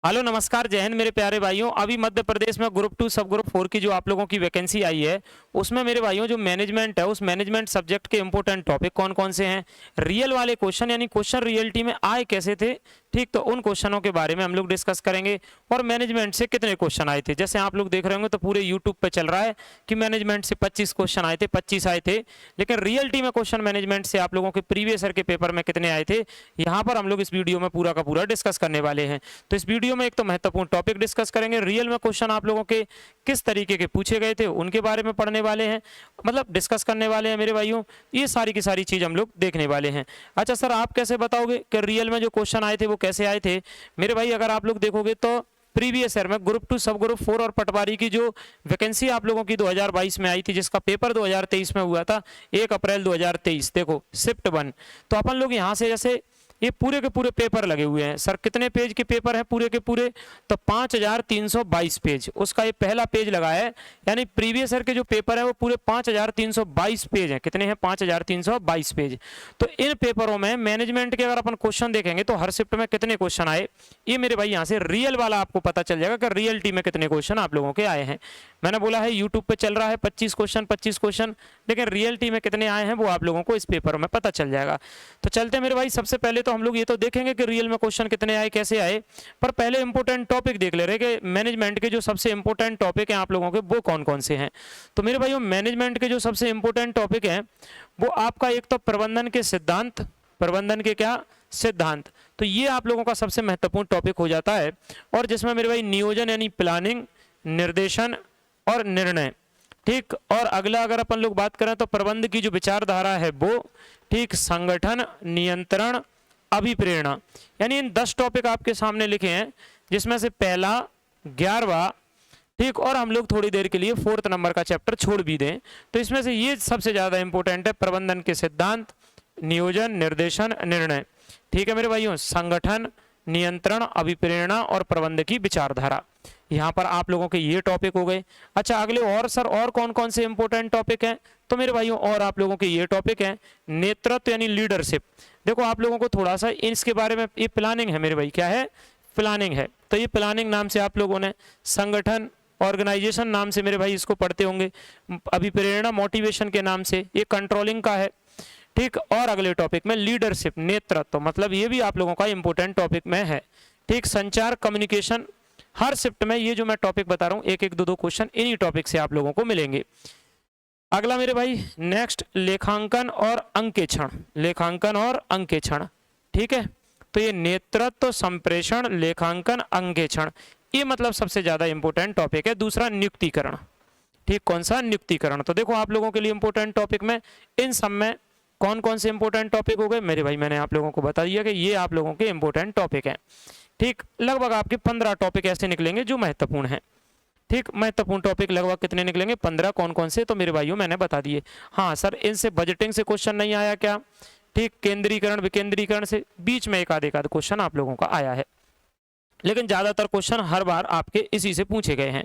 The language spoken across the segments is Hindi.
हेलो नमस्कार, जय हिंद मेरे प्यारे भाइयों। अभी मध्य प्रदेश में ग्रुप 2 सब ग्रुप 4 की जो आप लोगों की वैकेंसी आई है, उसमें मेरे भाइयों जो मैनेजमेंट है, उस मैनेजमेंट सब्जेक्ट के इंपॉर्टेंट टॉपिक कौन कौन से हैं, रियल वाले क्वेश्चन यानी क्वेश्चन रियलिटी में आए कैसे थे, ठीक, तो उन क्वेश्चनों के बारे में हम लोग डिस्कस करेंगे। और मैनेजमेंट से कितने क्वेश्चन आए थे, जैसे आप लोग देख रहे होंगे तो पूरे यूट्यूब पे चल रहा है कि मैनेजमेंट से 25 क्वेश्चन आए थे, 25 आए थे, लेकिन रियलिटी में क्वेश्चन मैनेजमेंट से आप लोगों के प्रीवियस ईयर के पेपर में कितने आए थे, यहाँ पर हम लोग इस वीडियो में पूरा का पूरा डिस्कस करने वाले हैं। तो इस वीडियो में एक तो महत्वपूर्ण टॉपिक डिस्कस करेंगे, रियल में क्वेश्चन आप लोगों के किस तरीके के पूछे गए थे उनके बारे में पढ़ने वाले हैं, मतलब डिस्कस करने वाले हैं मेरे भाइयों। ये सारी की सारी चीज हम लोग देखने वाले हैं। अच्छा सर, आप कैसे बताओगे कि रियल में जो क्वेश्चन आए थे वो कैसे आए थे? मेरे भाई अगर आप लोग देखोगे तो प्रीवियस ईयर में ग्रुप 2 सब ग्रुप 4 और पटवारी की जो वैकेंसी आप लोगों की 2022 में आई थी, जिसका पेपर 2023 में हुआ था 1 अप्रैल 2023, देखो शिफ्ट 1। तो अपन लोग यहाँ से जैसे ये पूरे के पूरे पेपर लगे हुए हैं। सर कितने पेज के पेपर है पूरे के पूरे? तो 5322 पेज, उसका ये पहला पेज लगा है, यानी प्रीवियस ईयर के जो पेपर है वो पूरे 5322 पेज हैं। कितने हैं? 5322 पेज। तो इन पेपरों में मैनेजमेंट के अगर अपन क्वेश्चन देखेंगे तो हर शिफ्ट में कितने क्वेश्चन आए, ये मेरे भाई यहाँ से रियल वाला आपको पता चल जाएगा कि रियलिटी में कितने क्वेश्चन आप लोगों के आए हैं। मैंने बोला है यूट्यूब पे चल रहा है 25 क्वेश्चन, लेकिन रियलिटी में कितने आए हैं वो आप लोगों को इस पेपर में पता चल जाएगा। तो चलते हैं मेरे भाई, सबसे पहले तो हम लोग ये तो देखेंगे कि रियल में क्वेश्चन कितने आए, कैसे आए, पर पहले इंपॉर्टेंट टॉपिक देख ले रहे कि मैनेजमेंट के जो सबसे इंपॉर्टेंट टॉपिक हैं आप लोगों के वो कौन कौन से हैं। तो मेरे भाइयों मैनेजमेंट के जो सबसे इंपॉर्टेंट टॉपिक हैं वो आपका एक तो प्रबंधन के सिद्धांत, प्रबंधन के क्या सिद्धांत, तो ये आप लोगों का सबसे महत्वपूर्ण टॉपिक हो जाता है। और जिसमें मेरे भाई नियोजन यानी प्लानिंग, निर्देशन और निर्णय, ठीक। और अगला अगर अपन लोग बात करें तो प्रबंध की जो विचारधारा है वो, ठीक, संगठन, नियंत्रण, अभिप्रेरणा, यानी इन 10 टॉपिक आपके सामने लिखे हैं, जिसमें से पहला 11वां, ठीक, और हम लोग थोड़ी देर के लिए 4th नंबर का चैप्टर छोड़ भी दें तो इसमें से ये सबसे ज्यादा इंपॉर्टेंट है, प्रबंधन के सिद्धांत, नियोजन, निर्देशन, निर्णय, ठीक है मेरे भाइयों, संगठन, नियंत्रण, अभिप्रेरणा और प्रबंध की विचारधारा, यहाँ पर आप लोगों के ये टॉपिक हो गए। अच्छा अगले और सर और कौन कौन से इंपॉर्टेंट टॉपिक हैं, तो मेरे भाइयों और आप लोगों के ये टॉपिक हैं, नेतृत्व यानी लीडरशिप। देखो आप लोगों को थोड़ा सा इसके बारे में, ये प्लानिंग है मेरे भाई, क्या है? प्लानिंग है। तो ये प्लानिंग नाम से आप लोगों ने, संगठन ऑर्गेनाइजेशन नाम से मेरे भाई इसको पढ़ते होंगे, अभिप्रेरणा मोटिवेशन के नाम से, ये कंट्रोलिंग का है, ठीक। और अगले टॉपिक में लीडरशिप, नेतृत्व, मतलब ये भी आप लोगों का इंपॉर्टेंट टॉपिक में है, ठीक। संचार, कम्युनिकेशन, हर शिफ्ट में ये जो मैं टॉपिक बता रहा हूं एक एक दो क्वेश्चन इन्हीं टॉपिक से आप लोगों को मिलेंगे। अगला मेरे भाई नेक्स्ट लेखांकन और अंकेक्षण, लेखांकन और अंकेक्षण, ठीक है। तो ये नेतृत्व, संप्रेषण, लेखांकन, अंकेक्षण, ये मतलब सबसे ज्यादा इंपॉर्टेंट टॉपिक है। दूसरा नियुक्तिकरण, ठीक, कौन सा? नियुक्तिकरण। तो देखो आप लोगों के लिए इंपॉर्टेंट टॉपिक में इन सब में कौन कौन से इंपॉर्टेंट टॉपिक हो गए मेरे भाई, मैंने आप लोगों को बता दिया कि ये आप लोगों के इंपॉर्टेंट टॉपिक हैं, ठीक। लगभग आपके 15 टॉपिक ऐसे निकलेंगे जो महत्वपूर्ण हैं, ठीक। महत्वपूर्ण टॉपिक लगभग कितने निकलेंगे? 15। कौन कौन से? तो मेरे भाइयों मैंने बता दिए। हाँ सर, इनसे बजटिंग से क्वेश्चन नहीं आया क्या? ठीक, केंद्रीकरण विकेंद्रीकरण से बीच में एक आध क्वेश्चन आप लोगों का आया है, लेकिन ज्यादातर क्वेश्चन हर बार आपके इसी से पूछे गए हैं।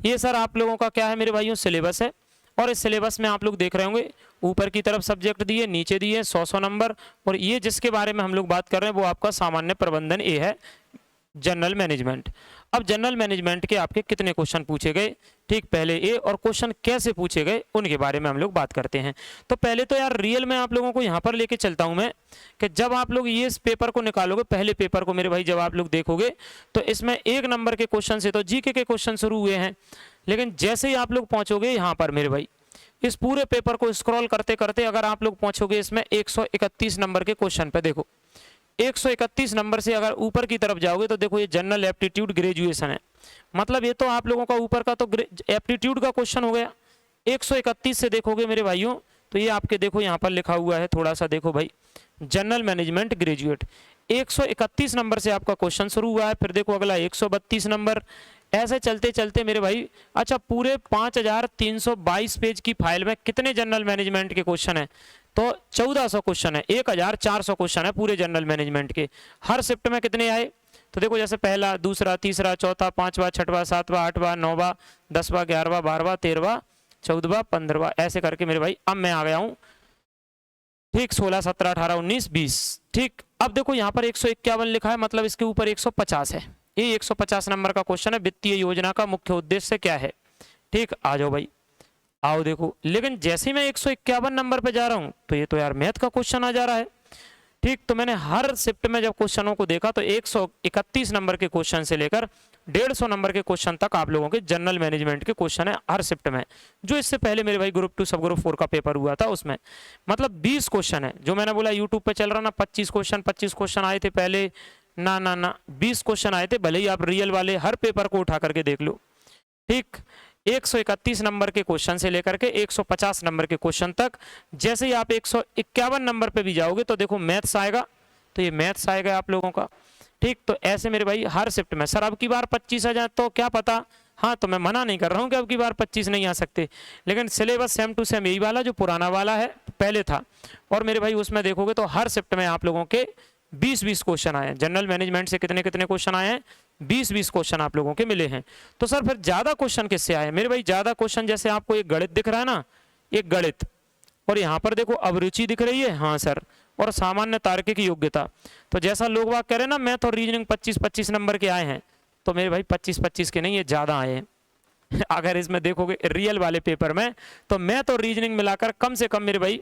ये सर आप लोगों का क्या है मेरे भाइयों? सिलेबस है। और इस सिलेबस में आप लोग देख रहे होंगे ऊपर की तरफ सब्जेक्ट दिए, नीचे दिए 100 नंबर, और ये जिसके बारे में हम लोग बात कर रहे हैं वो आपका सामान्य प्रबंधन ए है, जनरल मैनेजमेंट। अब जनरल मैनेजमेंट के आपके कितने क्वेश्चन पूछे गए, ठीक, पहले ए, और क्वेश्चन कैसे पूछे गए उनके बारे में हम लोग बात करते हैं। तो पहले तो यार रियल में आप लोगों को यहाँ पर लेके चलता हूं मैं कि जब आप लोग ये इस पेपर को निकालोगे, पहले पेपर को मेरे भाई जब आप लोग देखोगे तो इसमें 1 नंबर के क्वेश्चन से तो जीके के क्वेश्चन शुरू हुए हैं, लेकिन जैसे ही आप लोग पहुंचोगे यहाँ पर मेरे भाई इस पूरे पेपर को स्क्रॉल करते करते अगर आप लोग पहुंचोगे इसमें 131 नंबर के क्वेश्चन पे, देखो 131 नंबर से अगर ऊपर की तरफ जाओगे तो देखो ये जनरल एप्टीट्यूड ग्रेजुएशन है, मतलब ये तो आप लोगों का ऊपर का तो एप्टीट्यूड का क्वेश्चन हो गया। 131 से देखोगे मेरे भाइयों तो ये आपके देखो यहाँ पर लिखा हुआ है, थोड़ा सा देखो भाई, जनरल मैनेजमेंट ग्रेजुएट, 131 नंबर से आपका क्वेश्चन शुरू हुआ है। फिर देखो अगला 132 नंबर, ऐसे चलते चलते मेरे भाई, अच्छा पूरे 5322 पेज की फाइल में कितने जनरल मैनेजमेंट के क्वेश्चन है? तो 1400 क्वेश्चन है, 1400 क्वेश्चन है पूरे जनरल मैनेजमेंट के। हर शिफ्ट में कितने आए? तो देखो जैसे पहला, दूसरा, तीसरा, चौथा, 5वां, 6वां, 7वां, 8वां, 9वां, 10वां, 11वां, 12वां, 13वां, 14वां, 15वां, ऐसे करके मेरे भाई अब मैं आ गया हूँ, ठीक, 16, 17, 18, 19, 20, ठीक। अब देखो यहाँ पर 151 लिखा है, मतलब इसके ऊपर 150 है, ये 150 नंबर का क्वेश्चन है, वित्तीय योजना का मुख्य उद्देश्य क्या है। ठीक, आ जाओ भाई, आओ देखो। लेकिन जैसे ही मैं 151 नंबर पे जा रहा हूं तो ये तो यार मैथ का क्वेश्चन आ जा रहा है। ठीक, तो मैंने हर शिफ्ट में जब क्वेश्चनों को देखा तो 131 नंबर के क्वेश्चन से लेकर 150 नंबर के क्वेश्चन तक आप लोगों के जनरल मैनेजमेंट के क्वेश्चन है हर शिफ्ट में। जो इससे पहले मेरे भाई ग्रुप 2 सब ग्रुप 4 का पेपर हुआ था उसमें मतलब 20 क्वेश्चन है। जो मैंने बोला यूट्यूब पे चल रहा ना 25 क्वेश्चन आए थे पहले, ना ना ना 20 क्वेश्चन आए थे। भले ही आप रियल वाले हर पेपर को उठा करके देख लो। ठीक, 131 नंबर के क्वेश्चन से लेकर के 150 नंबर के क्वेश्चन तक। जैसे ही आप 151 नंबर पे भी जाओगे तो देखो मैथ्स आएगा, तो ये मैथ्स आएगा आप लोगों का। ठीक, तो ऐसे मेरे भाई हर शिफ्ट में। सर अब की बार 25 आ जाए तो क्या पता, हाँ तो मैं मना नहीं कर रहा हूँ कि अब की बार 25 नहीं आ सकते, लेकिन सिलेबस सेम टू सेम यही वाला जो पुराना वाला है पहले था। और मेरे भाई उसमें देखोगे तो हर शिफ्ट में आप लोगों के 20-20 क्वेश्चन आए हैं। जनरल मैनेजमेंट से कितने कितने क्वेश्चन आए हैं, 20-20 क्वेश्चन आप लोगों के मिले हैं। तो सर फिर ज्यादा क्वेश्चन किससे आए मेरे भाई? ज्यादा क्वेश्चन जैसे आपको एक गणित दिख रहा है ना, एक गणित, और यहाँ पर देखो अभिरुचि दिख रही है, हाँ सर, और सामान्य तार्किक योग्यता। तो जैसा लोग बात कह रहे हैं ना मैथ और रीजनिंग 25-25 नंबर के आए हैं, तो मेरे भाई 25-25 के नहीं, ये ज्यादा आए हैं। अगर इसमें देखोगे रियल वाले पेपर में तो मैथ और रीजनिंग मिलाकर कम से कम मेरे भाई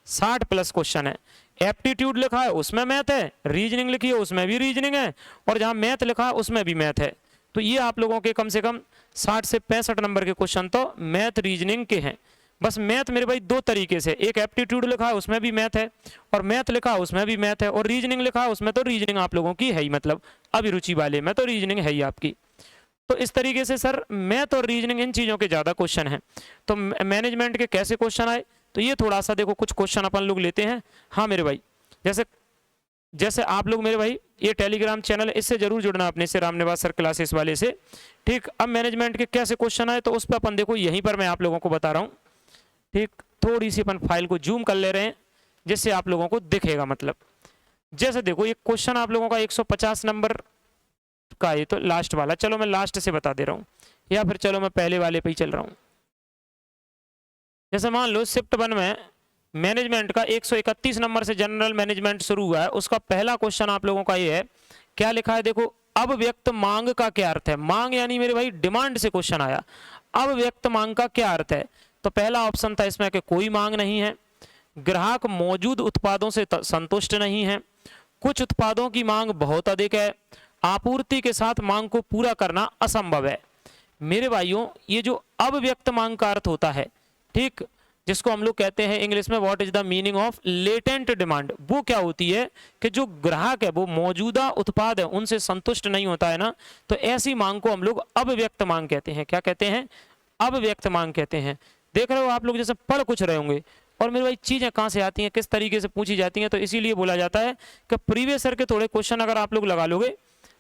60+ क्वेश्चन है। एप्टीट्यूड लिखा है उसमें मैथ है, रीजनिंग लिखी है उसमें भी रीजनिंग है, और जहां मैथ लिखा है उसमें भी मैथ है। तो ये आप लोगों के कम से कम 60 से 65 नंबर के क्वेश्चन तो मैथ रीजनिंग के हैं। बस मैथ मेरे भाई दो तरीके से, एक एप्टीट्यूड लिखा है उसमें भी मैथ है, और मैथ लिखा है उसमें भी मैथ है, और रीजनिंग लिखा है उसमें तो रीजनिंग आप लोगों की है ही, मतलब अभिरुचि वाले में तो रीजनिंग है ही आपकी। तो इस तरीके से सर मैथ और रीजनिंग इन चीजों के ज्यादा क्वेश्चन हैं। तो मैनेजमेंट के कैसे क्वेश्चन आए, तो ये थोड़ा सा देखो कुछ क्वेश्चन अपन लोग लेते हैं। हाँ मेरे भाई, जैसे आप लोग मेरे भाई ये टेलीग्राम चैनल इससे जरूर जुड़ना अपने से, रामनिवास सर क्लासेस वाले से। ठीक, अब मैनेजमेंट के कैसे क्वेश्चन आए तो उस पर अपन देखो यहीं पर मैं आप लोगों को बता रहा हूँ। ठीक, थोड़ी सी अपन फाइल को जूम कर ले रहे हैं जिससे आप लोगों को दिखेगा। मतलब जैसे देखो ये क्वेश्चन आप लोगों का 150 नंबर का, ये तो लास्ट वाला, चलो मैं लास्ट से बता दे रहा हूँ, या फिर चलो मैं पहले वाले पे ही चल रहा हूँ। जैसे मान लो शिफ्ट 1 में मैनेजमेंट का 131 नंबर से जनरल मैनेजमेंट शुरू हुआ है, उसका पहला क्वेश्चन आप लोगों का ये है, क्या लिखा है देखो, अब व्यक्त मांग का क्या अर्थ है। मांग यानी मेरे भाई डिमांड से क्वेश्चन आया, अब व्यक्त मांग का क्या अर्थ है। तो पहला ऑप्शन था इसमें कि कोई मांग नहीं है, ग्राहक मौजूद उत्पादों से संतुष्ट नहीं है, कुछ उत्पादों की मांग बहुत अधिक है, आपूर्ति के साथ मांग को पूरा करना असंभव है। मेरे भाइयों ये जो अब व्यक्त मांग का अर्थ होता है, ठीक, जिसको हम लोग कहते हैं इंग्लिश में what is the meaning of latent demand, वो क्या होती है कि जो ग्राहक है वो मौजूदा उत्पाद है उनसे संतुष्ट नहीं होता है ना, तो ऐसी मांग को हम लोग अब व्यक्त मांग कहते हैं। क्या कहते हैं? अब व्यक्त मांग कहते हैं। देख रहे हो आप लोग जैसे पढ़ कुछ रहे होंगे, और मेरे भाई चीजें कहाँ से आती हैं, किस तरीके से पूछी जाती हैं, तो इसीलिए बोला जाता है कि प्रीवियस ईयर के थोड़े क्वेश्चन अगर आप लोग लगा लोगे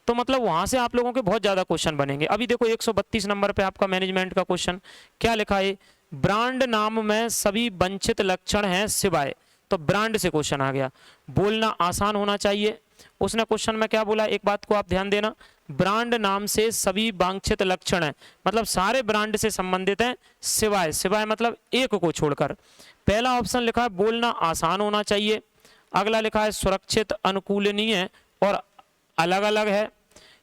तो मतलब वहां से आप लोगों के बहुत ज्यादा क्वेश्चन बनेंगे। अभी देखो 132 नंबर पे आपका मैनेजमेंट का क्वेश्चन क्या लिखा है, ब्रांड नाम में सभी वांछित लक्षण हैं सिवाय, तो ब्रांड से क्वेश्चन आ गया। बोलना आसान होना चाहिए, उसने क्वेश्चन में क्या बोला, एक बात को आप ध्यान देना, ब्रांड नाम से सभी वांछित लक्षण हैं, मतलब सारे ब्रांड से संबंधित हैं सिवाय, सिवाय मतलब एक को छोड़कर। पहला ऑप्शन लिखा है बोलना आसान होना चाहिए, अगला लिखा है सुरक्षित, अनुकूलनीय और अलग अलग है,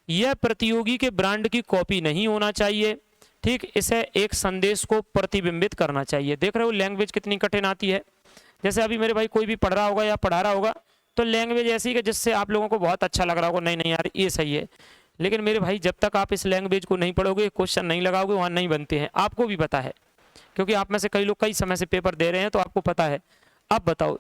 यह प्रतियोगी के ब्रांड की कॉपी नहीं होना चाहिए, ठीक, इसे एक संदेश को प्रतिबिंबित करना चाहिए। देख रहे हो लैंग्वेज कितनी कठिन आती है। जैसे अभी मेरे भाई कोई भी पढ़ रहा होगा या पढ़ा रहा होगा तो लैंग्वेज ऐसी कि जिससे आप लोगों को बहुत अच्छा लग रहा होगा, नहीं नहीं यार ये सही है, लेकिन मेरे भाई जब तक आप इस लैंग्वेज को नहीं पढ़ोगे, क्वेश्चन नहीं लगाओगे, वहाँ नहीं बनते हैं, आपको भी पता है, क्योंकि आप में से कई लोग कई समय से पेपर दे रहे हैं तो आपको पता है। अब बताओ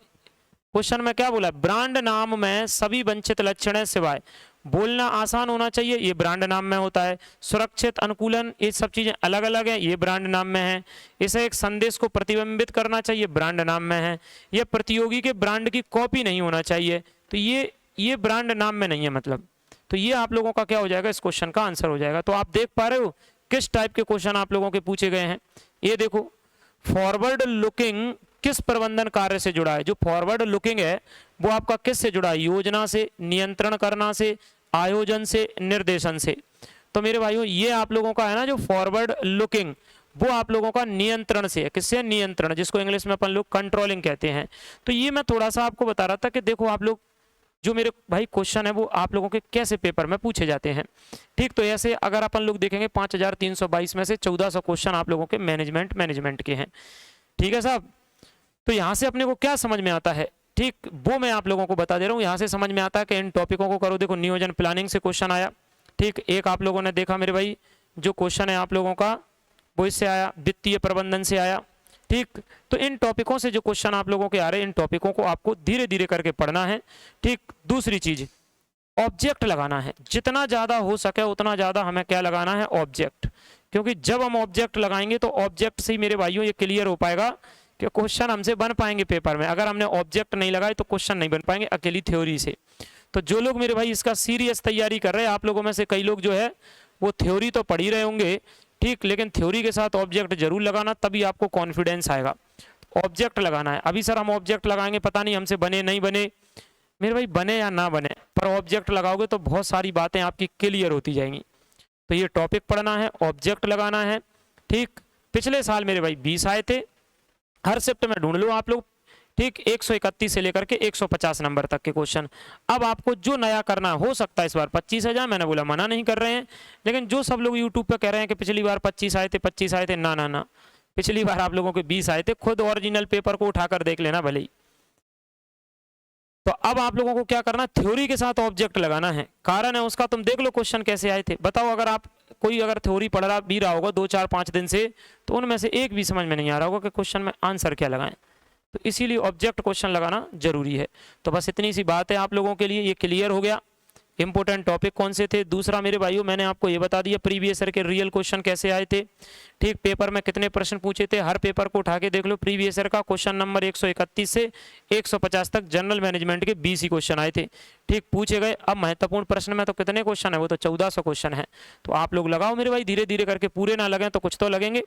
क्वेश्चन में क्या बोला, ब्रांड नाम में सभी वंचित लक्षण है सिवाय, बोलना आसान होना चाहिए, ये ब्रांड नाम में होता है, सुरक्षित, अनुकूलन, ये सब चीजें अलग अलग हैं, ये ब्रांड नाम में है, इसे एक संदेश को प्रतिबिंबित करना चाहिए, ब्रांड नाम में है, ये प्रतियोगी के ब्रांड की कॉपी नहीं होना चाहिए, तो ये ब्रांड नाम में नहीं है, मतलब तो ये आप लोगों का क्या हो जाएगा, इस क्वेश्चन का आंसर हो जाएगा। तो आप देख पा रहे हो किस टाइप के क्वेश्चन आप लोगों के पूछे गए हैं। ये देखो फॉरवर्ड लुकिंग किस प्रबंधन कार्य से जुड़ा है, जो फॉरवर्ड लुकिंग है वो आपका किस से जुड़ा है, योजना से, नियंत्रण करना से, आयोजन से, निर्देशन से। तो मेरे भाइयों ये आप लोगों का है ना जो फॉरवर्ड लुकिंग, वो आप लोगों का नियंत्रण से है। किससे? नियंत्रण, जिसको इंग्लिश में अपन लोग कंट्रोलिंग कहते हैं। तो ये मैं थोड़ा सा आपको बता रहा था कि देखो आप लोग जो मेरे भाई क्वेश्चन है वो आप लोगों के कैसे पेपर में पूछे जाते हैं। ठीक, तो ऐसे अगर अपन लोग देखेंगे 5322 में से 1400 क्वेश्चन आप लोगों के मैनेजमेंट के हैं। ठीक है साहब, तो यहाँ से अपने को क्या समझ में आता है, ठीक वो मैं आप लोगों को बता दे रहा हूँ। यहाँ से समझ में आता है कि इन टॉपिकों को करो। देखो नियोजन प्लानिंग से क्वेश्चन आया, ठीक, एक आप लोगों ने देखा मेरे भाई जो क्वेश्चन है आप लोगों का वो इससे आया, वित्तीय प्रबंधन से आया। ठीक, तो इन टॉपिकों से जो क्वेश्चन आप लोगों के आ रहे हैं इन टॉपिकों को आपको धीरे धीरे करके पढ़ना है। ठीक, दूसरी चीज ऑब्जेक्ट लगाना है, जितना ज्यादा हो सके उतना ज्यादा हमें क्या लगाना है, ऑब्जेक्ट, क्योंकि जब हम ऑब्जेक्ट लगाएंगे तो ऑब्जेक्ट से ही मेरे भाइयों ये क्लियर हो पाएगा कि क्वेश्चन हमसे बन पाएंगे पेपर में। अगर हमने ऑब्जेक्ट नहीं लगाए तो क्वेश्चन नहीं बन पाएंगे अकेली थ्योरी से। तो जो लोग मेरे भाई इसका सीरियस तैयारी कर रहे हैं, आप लोगों में से कई लोग जो है वो थ्योरी तो पढ़ ही रहे होंगे, ठीक, लेकिन थ्योरी के साथ ऑब्जेक्ट जरूर लगाना, तभी आपको कॉन्फिडेंस आएगा। ऑब्जेक्ट लगाना है। अभी सर हम ऑब्जेक्ट लगाएंगे पता नहीं हमसे बने नहीं बने, मेरे भाई बने या ना बने, पर ऑब्जेक्ट लगाओगे तो बहुत सारी बातें आपकी क्लियर होती जाएंगी। तो ये टॉपिक पढ़ना है, ऑब्जेक्ट लगाना है। ठीक, पिछले साल मेरे भाई 20 आए थे, हर शिफ्ट में ढूंढ लो आप लोग। ठीक, 131 से लेकर के 150 नंबर तक के क्वेश्चन। अब आपको जो नया करना हो सकता है इस बार 25 आ जाए, मैंने बोला मना नहीं कर रहे हैं, लेकिन जो सब लोग यूट्यूब पे कह रहे हैं कि पिछली बार 25 आए थे 25 आए थे, ना ना ना, पिछली बार आप लोगों के 20 आए थे। खुद ओरिजिनल पेपर को उठाकर देख लेना भले ही। तो अब आप लोगों को क्या करना, थ्योरी के साथ ऑब्जेक्ट लगाना है। कारण है उसका, तुम देख लो क्वेश्चन कैसे आए थे। बताओ अगर आप कोई अगर थ्योरी पढ़ रहा भी रहा होगा 2-4-5 दिन से, तो उनमें से एक भी समझ में नहीं आ रहा होगा कि क्वेश्चन में आंसर क्या लगाएं। तो इसीलिए ऑब्जेक्ट क्वेश्चन लगाना जरूरी है। तो बस इतनी सी बात है आप लोगों के लिए, ये क्लियर हो गया। इंपॉर्टेंट टॉपिक कौन से थे। दूसरा मेरे भाइयों मैंने आपको ये बता दिया प्रीवियस ईयर के रियल क्वेश्चन कैसे आए थे। ठीक, पेपर में कितने प्रश्न पूछे थे, हर पेपर को उठा के देख लो। प्रीवियस ईयर का क्वेश्चन नंबर 131 से 150 तक जनरल मैनेजमेंट के 20 ही क्वेश्चन आए थे। ठीक, पूछे गए। अब महत्वपूर्ण प्रश्न में तो कितने क्वेश्चन है, वो तो 1400 क्वेश्चन है। तो आप लोग लगाओ मेरे भाई धीरे धीरे करके, पूरे ना लगें तो कुछ तो लगेंगे।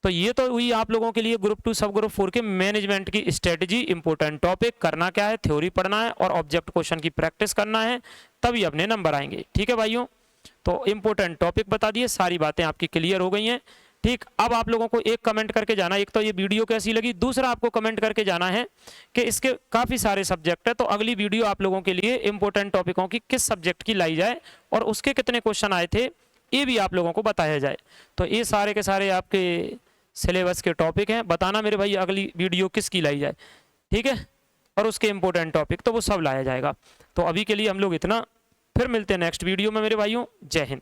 तो ये तो हुई आप लोगों के लिए ग्रुप 2 सब ग्रुप 4 के मैनेजमेंट की स्ट्रेटजी। इंपॉर्टेंट टॉपिक करना क्या है, थ्योरी पढ़ना है और ऑब्जेक्ट क्वेश्चन की प्रैक्टिस करना है, तभी अपने नंबर आएंगे। ठीक है भाइयों, तो इंपॉर्टेंट टॉपिक बता दिए, सारी बातें आपकी क्लियर हो गई हैं। ठीक, अब आप लोगों को एक कमेंट करके जाना, एक तो ये वीडियो कैसी लगी, दूसरा आपको कमेंट करके जाना है कि इसके काफ़ी सारे सब्जेक्ट है, तो अगली वीडियो आप लोगों के लिए इंपॉर्टेंट टॉपिकों की किस सब्जेक्ट की लाई जाए और उसके कितने क्वेश्चन आए थे ये भी आप लोगों को बताया जाए। तो ये सारे के सारे आपके सिलेबस के टॉपिक हैं। बताना मेरे भाई अगली वीडियो किसकी लाई जाए, ठीक है, और उसके इंपॉर्टेंट टॉपिक तो वो सब लाया जाएगा। तो अभी के लिए हम लोग इतना, फिर मिलते हैं नेक्स्ट वीडियो में मेरे भाइयों। जय हिंद।